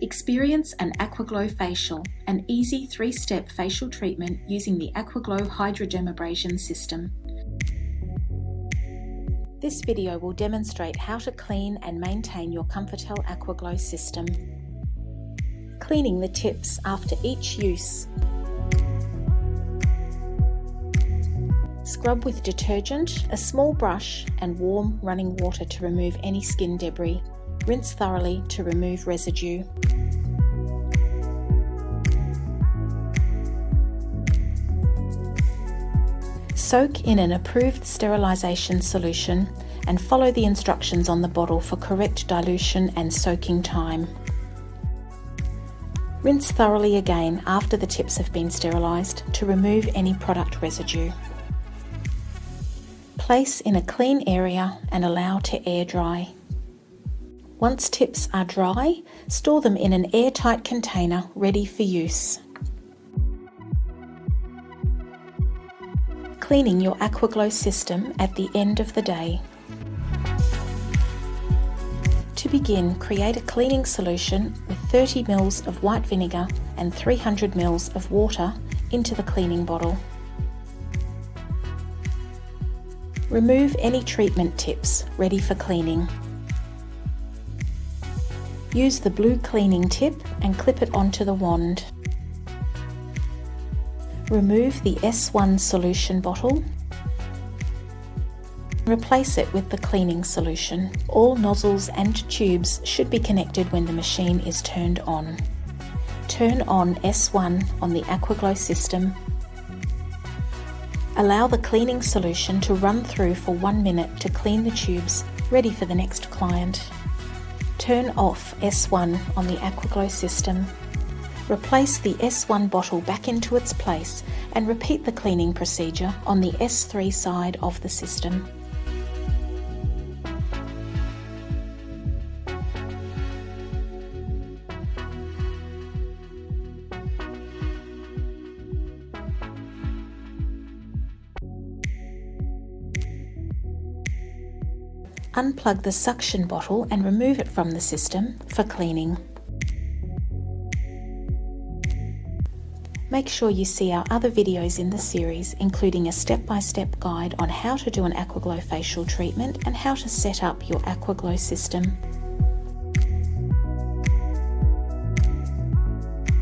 Experience an AquaGlo Facial, an easy 3-step facial treatment using the AquaGlo hydrodermabrasion system. This video will demonstrate how to clean and maintain your Comfortel AquaGlo system. Cleaning the tips after each use. Scrub with detergent, a small brush and warm running water to remove any skin debris. Rinse thoroughly to remove residue. Soak in an approved sterilisation solution and follow the instructions on the bottle for correct dilution and soaking time. Rinse thoroughly again after the tips have been sterilised to remove any product residue. Place in a clean area and allow to air dry. Once tips are dry, store them in an airtight container ready for use. Cleaning your AquaGlo system at the end of the day. To begin, create a cleaning solution with 30 ml of white vinegar and 300 ml of water into the cleaning bottle. Remove any treatment tips ready for cleaning. Use the blue cleaning tip and clip it onto the wand. Remove the S1 solution bottle. Replace it with the cleaning solution. All nozzles and tubes should be connected when the machine is turned on. Turn on S1 on the AquaGlo system. Allow the cleaning solution to run through for 1 minute to clean the tubes, ready for the next client. Turn off S1 on the AquaGlo system. Replace the S1 bottle back into its place and repeat the cleaning procedure on the S3 side of the system. Unplug the suction bottle and remove it from the system for cleaning. Make sure you see our other videos in the series, including a step-by-step guide on how to do an AquaGlo facial treatment and how to set up your AquaGlo system.